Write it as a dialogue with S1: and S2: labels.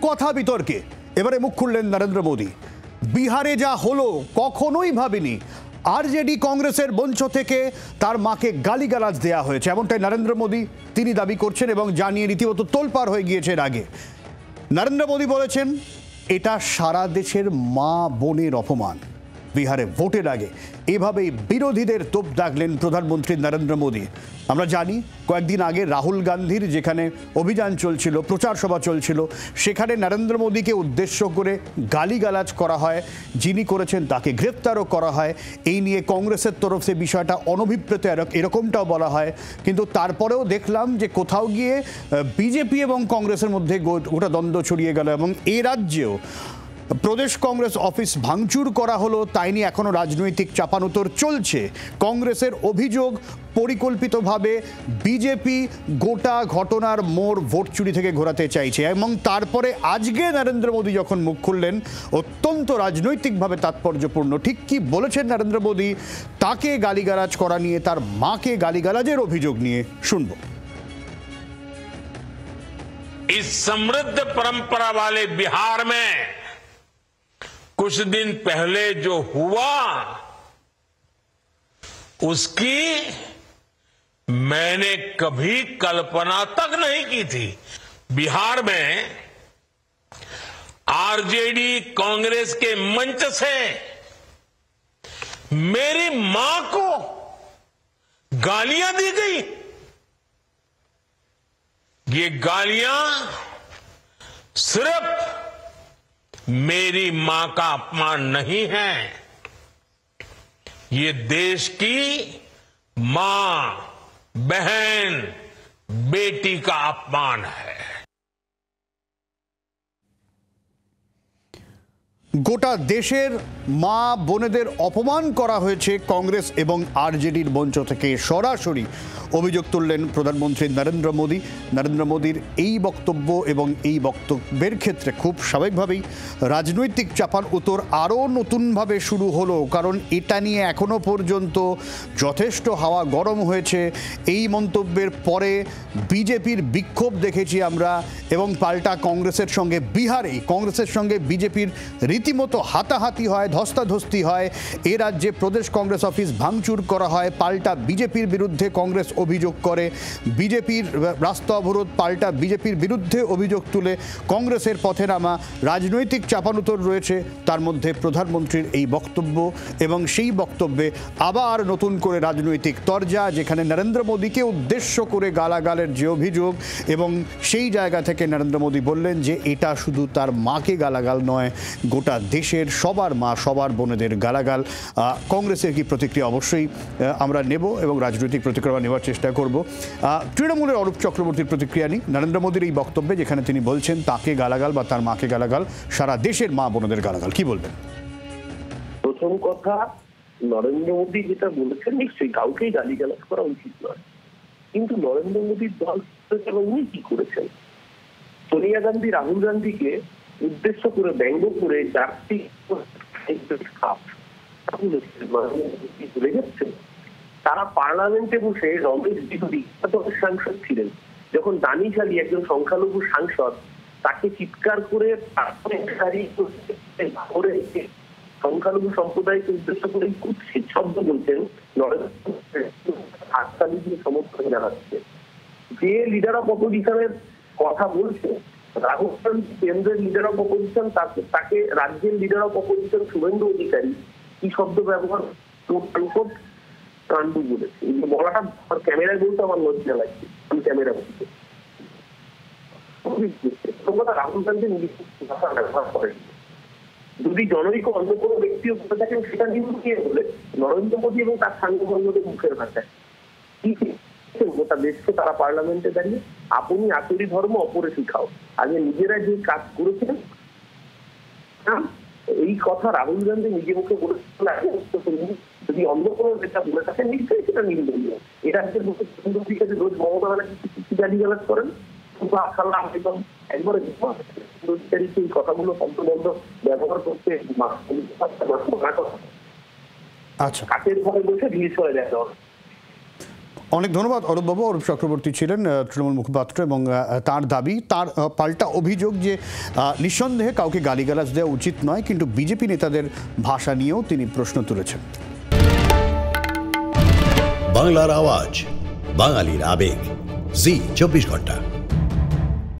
S1: কুকথা বিতর্কে এবারে মুখ খুললেন নরেন্দ্র মোদী। বিহারে যা হলো কখনোই ভাবিনি আরজেডি কংগ্রেসের মঞ্চ থেকে তার মাকে গালিগালাজ দেয়া হয়েছে, এমনটাই নরেন্দ্র মোদী তিনি দাবি করছেন এবং জানিয়ে রীতিমতো তোলপাড় হয়ে গিয়েছে। এর আগে নরেন্দ্র মোদী বলেছেন এটা সারা দেশের মা বোনের অপমান। বিহারে ভোটের আগে এভাবেই বিরোধীদের তোপ দাগলেন প্রধানমন্ত্রী নরেন্দ্র মোদী। আমরা জানি কয়েকদিন আগে রাহুল গান্ধীর যেখানে অভিযান চলছিল, প্রচার সভা চলছিল, সেখানে নরেন্দ্র মোদীকে উদ্দেশ্য করে গালিগালাজ করা হয়, যিনি করেছেন তাকে গ্রেপ্তারও করা হয়। এই নিয়ে কংগ্রেসের তরফ থেকে বিষয়টা অনভিপ্রেত এরকমটাও বলা হয়, কিন্তু তারপরেও দেখলাম যে কোথাও গিয়ে বিজেপি এবং কংগ্রেসের মধ্যে গোটা দ্বন্দ্ব ছড়িয়ে গেল এবং এ রাজ্যেও প্রদেশ কংগ্রেস অফিস ভাঙচুর করা হলো। তাই নিয়ে এখনও রাজনৈতিক চাপানোতর চলছে। কংগ্রেসের অভিযোগ পরিকল্পিতভাবে বিজেপি গোটা ঘটনার মোড় ভোট চুরি থেকে ঘোরাতে চাইছে এবং তারপরে আজকে নরেন্দ্র মোদী যখন মুখ খুললেন অত্যন্ত রাজনৈতিকভাবে তাৎপর্যপূর্ণ। ঠিক কি বলেছেন নরেন্দ্র মোদী তাকে গালিগালাজ করা নিয়ে, তার মাকে গালিগালাজের অভিযোগ নিয়ে শুনব।
S2: इस समृद्ध परंपरा वाले बिहार में कुछ दिन पहले जो हुआ उसकी मैंने कभी कल्पना तक नहीं की थी। बिहार में आरजेडी कांग्रेस के मंच से मेरी मां को गालियां दी गई। ये गालियां सिर्फ मेरी मां का अपमान नहीं है, ये देश की मां, बहन, बेटी का अपमान है।
S1: গোটা দেশের মা বোনেদের অপমান করা হয়েছে কংগ্রেস এবং আরজেডির মঞ্চ থেকে, সরাসরি অভিযোগ তুললেন প্রধানমন্ত্রী নরেন্দ্র মোদী। নরেন্দ্র মোদীর এই বক্তব্য এবং এই বক্তব্যের ক্ষেত্রে খুব স্বাভাবিকভাবেই রাজনৈতিক চাপান উত্তর আরও নতুনভাবে শুরু হলো, কারণ এটা নিয়ে এখনও পর্যন্ত যথেষ্ট হাওয়া গরম হয়েছে। এই মন্তব্যের পরে বিজেপির বিক্ষোভ দেখেছি আমরা এবং পাল্টা কংগ্রেসের সঙ্গে, বিহারে কংগ্রেসের সঙ্গে বিজেপির রীতিমতো হাতাহাতি হয়, ধস্তাধস্তি হয়। এ রাজ্যে প্রদেশ কংগ্রেস অফিস ভাঙচুর করা হয়, পাল্টা বিজেপির বিরুদ্ধে কংগ্রেস অভিযোগ করে, বিজেপির রাস্তা অবরোধ, পাল্টা বিজেপির বিরুদ্ধে অভিযোগ তুলে কংগ্রেসের পথে নামা। রাজনৈতিক চাপানুতর রয়েছে, তার মধ্যে প্রধানমন্ত্রীর এই বক্তব্য এবং সেই বক্তব্যে আবার নতুন করে রাজনৈতিক তরজা, যেখানে নরেন্দ্র মোদীকে উদ্দেশ্য করে গালাগালের যে অভিযোগ এবং সেই জায়গা থেকে নরেন্দ্র মোদী বললেন যে এটা শুধু তার মাকে গালাগাল নয়, গোটা দেশের সবার মা, সবার বোনেদের গালাগাল। কংগ্রেসের কি প্রতিক্রিয়া অবশ্যই আমরা নেব এবং রাজনৈতিক প্রতিক্রিয়া নেওয়ার চেষ্টা করব। তৃণমূলের অরূপ চক্রবর্তীর প্রতিক্রিয়া নিই নরেন্দ্র মোদীর এই বক্তব্যে, যেখানে তিনি বলছেন তাকে গালাগাল বা তার মাকে গালাগাল, সারা দেশের মা বোনেদের গালাগাল। কি বলবেন?
S3: প্রথম কথা, নরেন্দ্র মোদী যেটা বলেছেন নিশ্চয়ই কাউকেই গালিগালাজ করা উচিত নয়, কিন্তু নরেন্দ্র মোদীর দল উনি কি করেছেন? সোনিয়া গান্ধী রাহুল গান্ধীকে উদ্দেশ্য করে ব্যঙ্গ করে জাতি ভুলে যাচ্ছেন। তারা পার্লামেন্টে বসে রমেশ বিধুরি সাংসদ ছিলেন, যখন দানিশ আলী একজন সংখ্যালঘু সাংসদ তাকে চিৎকার করে সংখ্যালঘু সম্প্রদায়কে উদ্দেশ্য করে কুৎসিত শব্দ বলছেন, নরেন্দ্র সমর্থন জানাচ্ছে। যে লিডার অফ অপোজিশনের কথা বলছে রাহুল গান্ধী, কেন্দ্রের লিডার অফ অপোজিশন, তাকে রাজ্যের leader of opposition Suvendu Adhikari কি শব্দ ব্যবহার কাণ্ডু বলেছে। এই বলাটা ক্যামেরায় বলতে আমার লজ্জা লাগছে, আমি ক্যামেরা বলতে। রাহুল গান্ধী নিজের ভাষা ব্যবহার করেন, যদি জনৈক অন্য কোনো ব্যক্তিও বলে থাকেন সেটা নিয়ে বলে নরেন্দ্র মোদী এবং তার সাংবাদিকদের মুখের ভাষায় কি গোটা দেশকে তারা পার্লামেন্টে দাঁড়িয়ে আপনি আচরি ধর্ম অপরে শিখাও, আগে নিজেরা যে কাজ করেছেন এই কথা রাহুল গান্ধী নিজে মুখে বলেছিলেন। যদি অন্য কোনো নেতা বলে থাকেন নিশ্চয়ই সেটা নিন্দনীয়। এ রাজ্যের মুখে রোজ মমতা ব্যানার্জি গালিগালাজ করেন, একবারে এই কথাগুলো শব্দবন্ধ ব্যবহার করতে কাঠের ঘরে বসে ভিড় হয়ে যায়।
S1: অনেক ধন্যবাদ অরূপবাবু। অরূপ চক্রবর্তী ছিলেন তৃণমূল মুখপাত্র এবং তার দাবি, তার পাল্টা অভিযোগ যে নিঃসন্দেহে কাউকে গালিগালাজ দেওয়া উচিত নয়, কিন্তু বিজেপি নেতাদের ভাষা নিয়েও তিনি প্রশ্ন তুলেছেন।
S4: বাংলার আওয়াজ, বাঙালির আবেগ, জি 24 ঘন্টা।